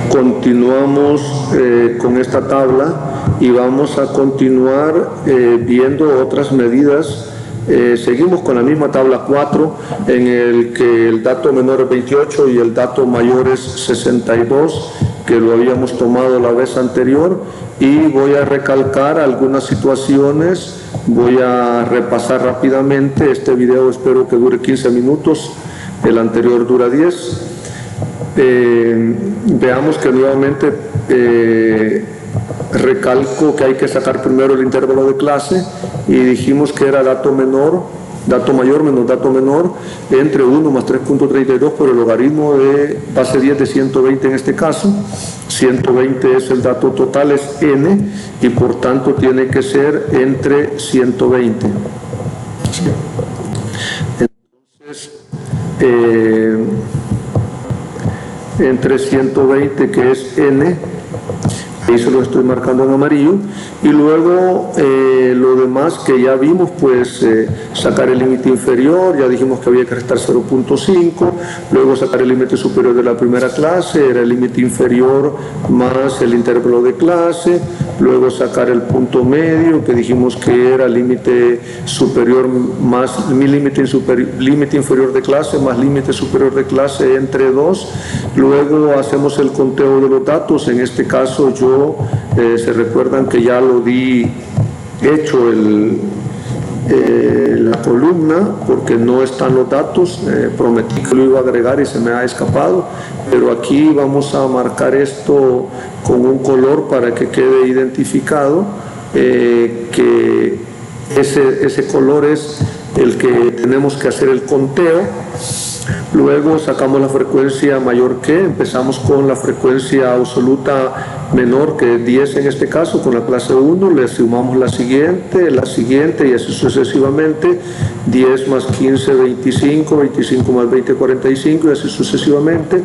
Continuamos con esta tabla y vamos a continuar viendo otras medidas. Seguimos con la misma tabla 4 en el que el dato menor es 28 y el dato mayor es 62, que lo habíamos tomado la vez anterior, y voy a recalcar algunas situaciones. Voy a repasar rápidamente. Este video espero que dure 15 minutos, el anterior dura 10. Veamos que nuevamente recalco que hay que sacar primero el intervalo de clase, y dijimos que era dato mayor menos dato menor entre 1 más 3.32 por el logaritmo de base 10 de 120 en este caso. 120 es el dato total, es n, y por tanto tiene que ser entre 120. Entonces, entre 120, que es n, ahí se lo estoy marcando en amarillo, y luego lo demás que ya vimos, pues sacar el límite inferior, ya dijimos que había que restar 0.5, luego sacar el límite superior de la primera clase, era el límite inferior más el intervalo de clase, luego sacar el punto medio, que dijimos que era límite superior más límite inferior de clase más límite superior de clase entre 2, luego hacemos el conteo de los datos. En este caso yo, se recuerdan que ya lo di hecho la columna porque no están los datos, prometí que lo iba a agregar y se me ha escapado, pero aquí vamos a marcar esto con un color para que quede identificado, que ese color es el que tenemos que hacer el conteo. Luego sacamos la frecuencia mayor que, empezamos con la frecuencia absoluta menor, que es 10 en este caso, con la clase 1, le sumamos la siguiente y así sucesivamente. 10 más 15, 25, 25 más 20, 45, y así sucesivamente.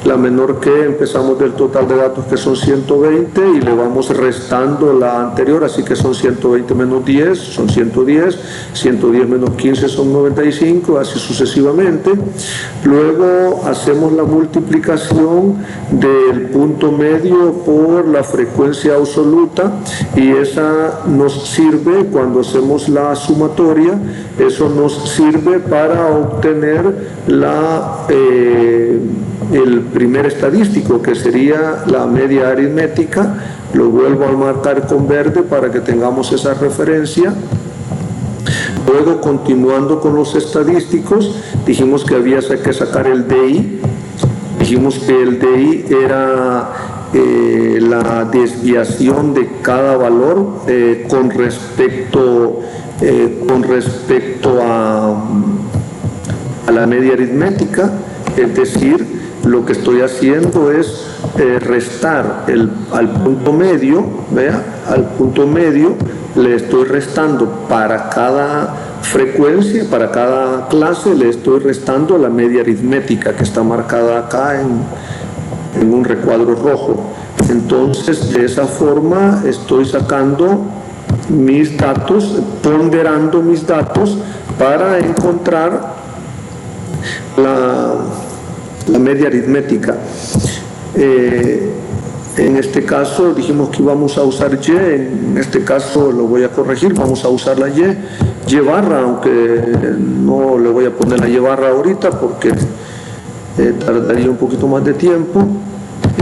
La menor que, empezamos del total de datos, que son 120, y le vamos restando la anterior, así que son 120 menos 10, son 110, 110 menos 15 son 95, así sucesivamente. Luego hacemos la multiplicación del punto medio por la frecuencia absoluta, y esa nos sirve cuando hacemos la sumatoria. Eso nos sirve para obtener el primer estadístico, que sería la media aritmética. Lo vuelvo a marcar con verde para que tengamos esa referencia. Luego, continuando con los estadísticos, dijimos que había que sacar el DI. Dijimos que el DI era la desviación de cada valor con respecto a la media aritmética. Es decir, lo que estoy haciendo es restar al punto medio, al punto medio le estoy restando para cada frecuencia, para cada clase le estoy restando la media aritmética, que está marcada acá en un recuadro rojo. Entonces, de esa forma estoy sacando mis datos, ponderando mis datos para encontrar la media aritmética. En este caso dijimos que íbamos a usar Y, en este caso lo voy a corregir, vamos a usar la Y barra, aunque no le voy a poner la Y barra ahorita porque tardaría un poquito más de tiempo.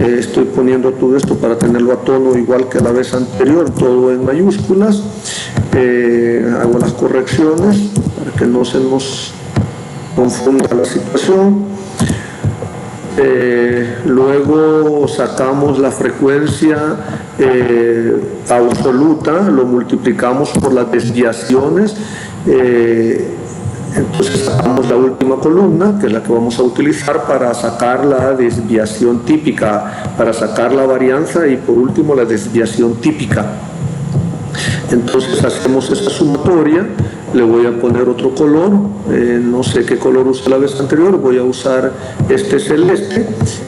Estoy poniendo todo esto para tenerlo a tono igual que la vez anterior, todo en mayúsculas. Hago las correcciones para que no se nos confunda la situación. Luego sacamos la frecuencia absoluta, lo multiplicamos por las desviaciones. Entonces sacamos la última columna, que es la que vamos a utilizar para sacar la desviación típica, para sacar la varianza, y por último la desviación típica. Entonces hacemos esta sumatoria. Le voy a poner otro color, no sé qué color usé la vez anterior, voy a usar este celeste,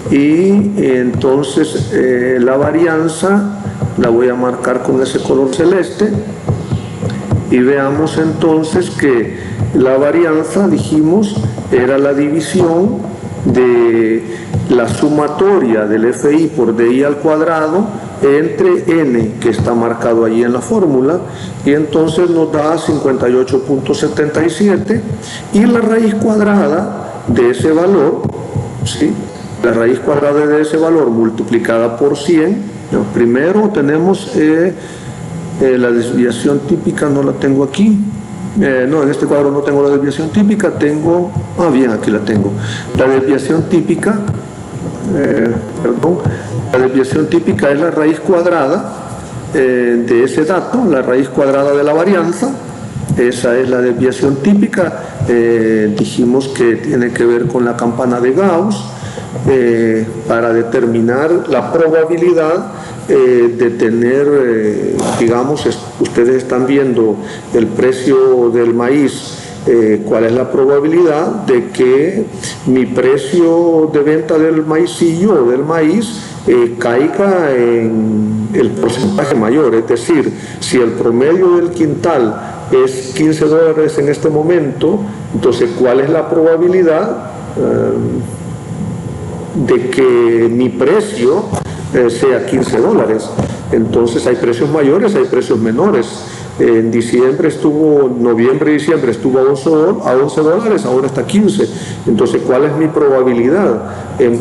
y entonces la varianza la voy a marcar con ese color celeste, y veamos entonces que la varianza, dijimos, era la división de la sumatoria del FI por DI al cuadrado entre n, que está marcado ahí en la fórmula, y entonces nos da 58.77, y la raíz cuadrada de ese valor, ¿sí? La raíz cuadrada de ese valor multiplicada por 100, ¿no? Primero tenemos la desviación típica, no la tengo aquí. No, en este cuadro no tengo la desviación típica, tengo... bien, aquí la tengo. La desviación típica, la desviación típica es la raíz cuadrada de ese dato, la raíz cuadrada de la varianza. Esa es la desviación típica. Dijimos que tiene que ver con la campana de Gauss para determinar la probabilidad de tener, digamos, ustedes están viendo el precio del maíz, cuál es la probabilidad de que mi precio de venta del maicillo o del maíz caiga en el porcentaje mayor. Es decir, si el promedio del quintal es $15 en este momento, entonces ¿cuál es la probabilidad de que mi precio sea $15? Entonces hay precios mayores, hay precios menores. En noviembre y diciembre estuvo a $11, ahora está 15. Entonces, ¿cuál es mi probabilidad?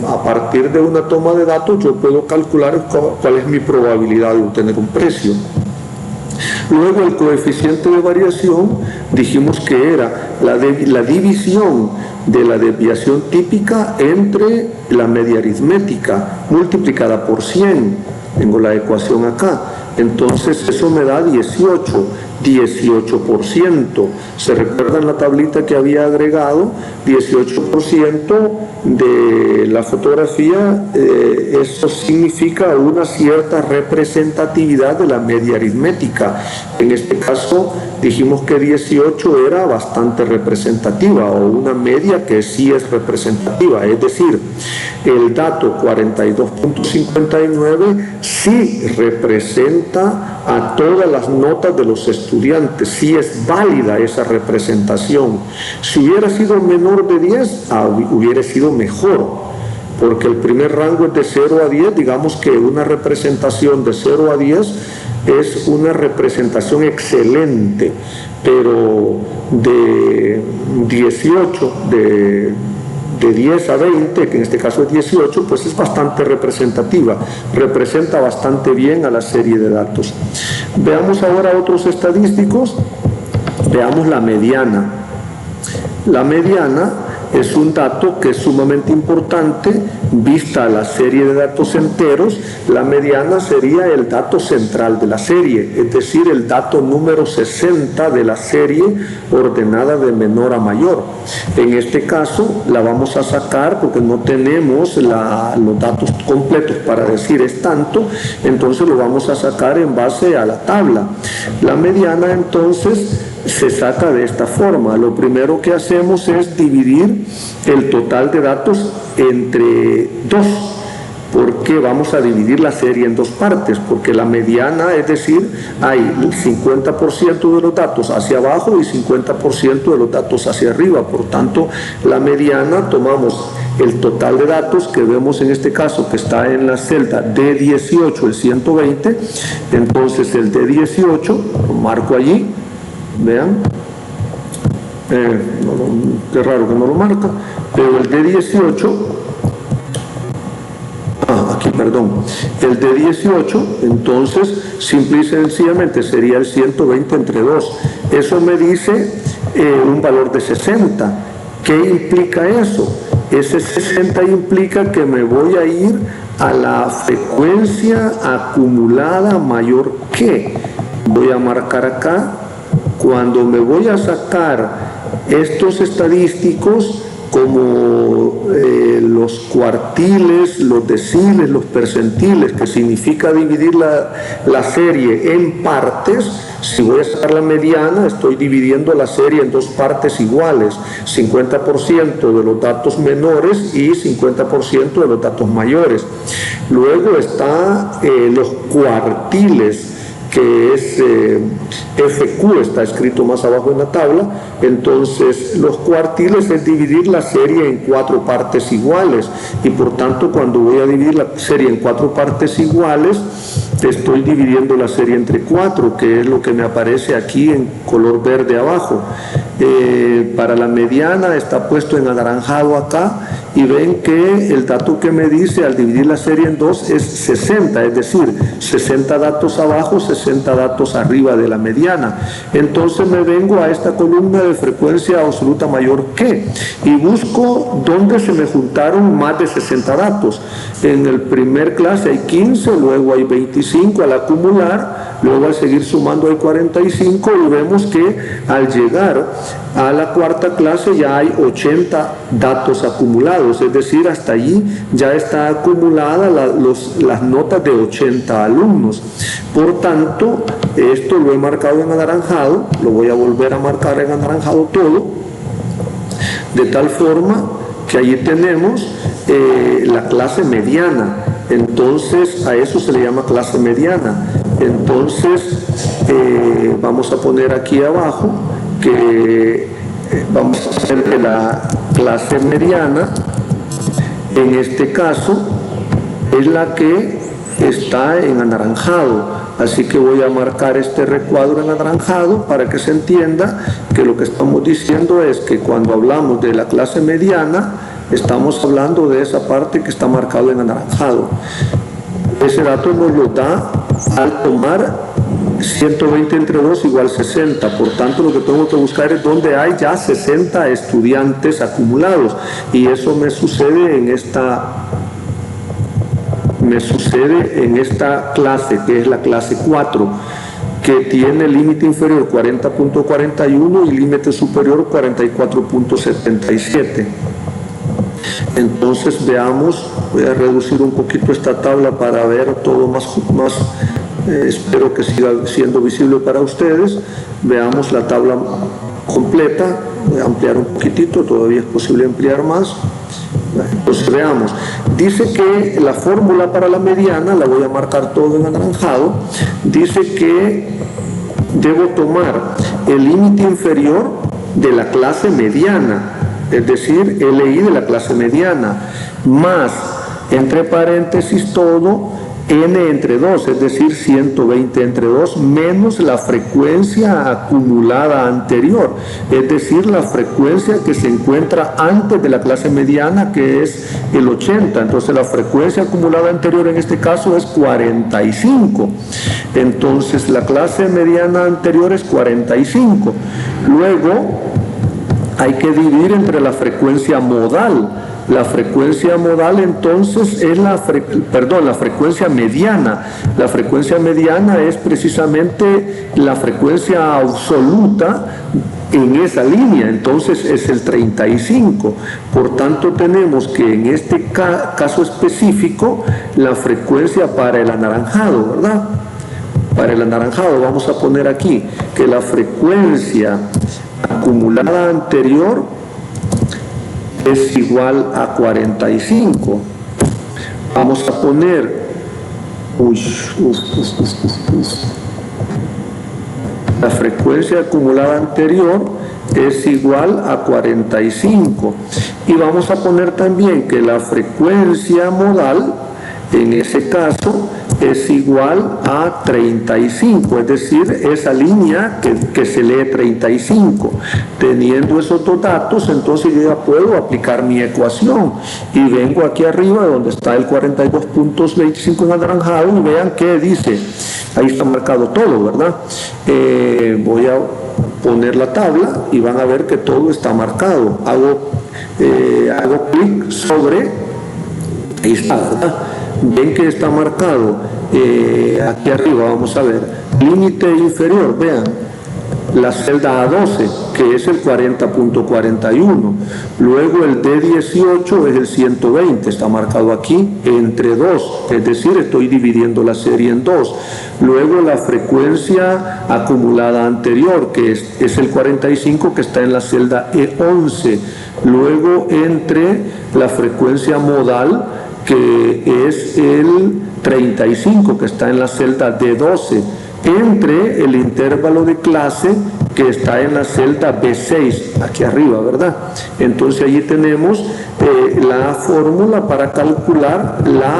A partir de una toma de datos yo puedo calcular cuál es mi probabilidad de obtener un precio. Luego el coeficiente de variación dijimos que era la división de la desviación típica entre la media aritmética multiplicada por 100. Tengo la ecuación acá. Entonces eso me da 18%. ¿Se recuerdan la tablita que había agregado? 18% de la fotografía, eso significa una cierta representatividad de la media aritmética. En este caso dijimos que 18 era bastante representativa, o una media que sí es representativa, es decir, el dato 42.59 sí representa a todas las notas de los estudiantes, sí es válida esa representación. Si hubiera sido menor de 10, hubiera sido mejor, porque el primer rango es de 0 a 10, digamos que una representación de 0 a 10 es una representación excelente, pero de 18, de 10 a 20, que en este caso es 18, pues es bastante representativa, representa bastante bien a la serie de datos. Veamos ahora otros estadísticos. Veamos la mediana. La mediana es un dato que es sumamente importante vista la serie de datos enteros. La mediana sería el dato central de la serie, es decir, el dato número 60 de la serie ordenada de menor a mayor. En este caso la vamos a sacar porque no tenemos los datos completos para decir es tanto, entonces lo vamos a sacar en base a la tabla. La mediana entonces se saca de esta forma. Lo primero que hacemos es dividir el total de datos entre 2, porque vamos a dividir la serie en 2 partes, porque la mediana, es decir, hay el 50% de los datos hacia abajo y 50% de los datos hacia arriba. Por tanto, la mediana, tomamos el total de datos que vemos en este caso que está en la celda D18, el 120, entonces el D18 lo marco allí. Vean, qué raro que no lo marca, pero el D18, el D18, entonces simple y sencillamente sería el 120 entre 2. Eso me dice un valor de 60. ¿Qué implica eso? Ese 60 implica que me voy a ir a la frecuencia acumulada mayor que. Voy a marcar acá. Cuando me voy a sacar estos estadísticos como los cuartiles, los deciles, los percentiles, que significa dividir la serie en partes, si voy a sacar la mediana, estoy dividiendo la serie en 2 partes iguales, 50% de los datos menores y 50% de los datos mayores. Luego está los cuartiles, que es FQ está escrito más abajo en la tabla. Entonces los cuartiles es dividir la serie en 4 partes iguales, y por tanto cuando voy a dividir la serie en 4 partes iguales, estoy dividiendo la serie entre 4, que es lo que me aparece aquí en color verde abajo. Para la mediana está puesto en anaranjado acá, y ven que el dato que me dice al dividir la serie en 2 es 60, es decir, 60 datos abajo, 60 datos arriba de la mediana. Entonces me vengo a esta columna de frecuencia absoluta mayor que, y busco dónde se me juntaron más de 60 datos. En el primer clase hay 15, luego hay 25 al acumular, luego al seguir sumando hay 45, y vemos que al llegar a la cuarta clase ya hay 80 datos acumulados, es decir, hasta allí ya está acumulada las notas de 80 alumnos. Por tanto, esto lo he marcado en anaranjado, lo voy a volver a marcar en anaranjado todo, de tal forma que allí tenemos la clase mediana. Entonces a eso se le llama clase mediana. Entonces vamos a poner aquí abajo que vamos a hacer que la clase mediana en este caso es la que está en anaranjado, así que voy a marcar este recuadro en anaranjado para que se entienda que lo que estamos diciendo es que cuando hablamos de la clase mediana estamos hablando de esa parte que está marcado en anaranjado. Ese dato nos lo da al tomar 120 entre 2 igual 60, por tanto lo que tengo que buscar es donde hay ya 60 estudiantes acumulados, y eso me sucede en esta clase, que es la clase 4, que tiene límite inferior 40.41 y límite superior 44.77. Entonces veamos, voy a reducir un poquito esta tabla para ver todo más espero que siga siendo visible para ustedes. Veamos la tabla completa, voy a ampliar un poquitito, todavía es posible ampliar más. Entonces veamos, dice que la fórmula para la mediana, la voy a marcar todo en anaranjado, dice que debo tomar el límite inferior de la clase mediana, es decir, LI de la clase mediana, más, entre paréntesis todo, n entre 2, es decir, 120 entre 2, menos la frecuencia acumulada anterior, es decir, la frecuencia que se encuentra antes de la clase mediana, que es el 80. Entonces la frecuencia acumulada anterior en este caso es 45. Entonces la clase mediana anterior es 45. Luego hay que dividir entre la frecuencia modal. La frecuencia modal entonces es la frecuencia mediana. La frecuencia mediana es precisamente la frecuencia absoluta en esa línea, entonces es el 35. Por tanto tenemos que en este caso específico la frecuencia para el anaranjado, ¿verdad? Para el anaranjado vamos a poner aquí que la frecuencia acumulada anterior es igual a 45. Vamos a poner la frecuencia acumulada anterior es igual a 45, y vamos a poner también que la frecuencia modal en ese caso es igual a 35, es decir, esa línea que se lee 35. Teniendo esos dos datos, entonces yo ya puedo aplicar mi ecuación, y vengo aquí arriba donde está el 42.25 en anaranjado, y vean qué dice. Ahí está marcado todo, ¿verdad? Voy a poner la tabla y van a ver que todo está marcado. Hago clic sobre, ahí está, ¿verdad? Ven que está marcado aquí arriba, vamos a ver, límite inferior, vean, la celda A12, que es el 40.41, luego el D18 es el 120, está marcado aquí, entre 2, es decir, estoy dividiendo la serie en 2, luego la frecuencia acumulada anterior, que es el 45, que está en la celda E11, luego entre la frecuencia modal, que es el 35, que está en la celda D12, entre el intervalo de clase que está en la celda B6, aquí arriba, ¿verdad? Entonces allí tenemos la fórmula para calcular la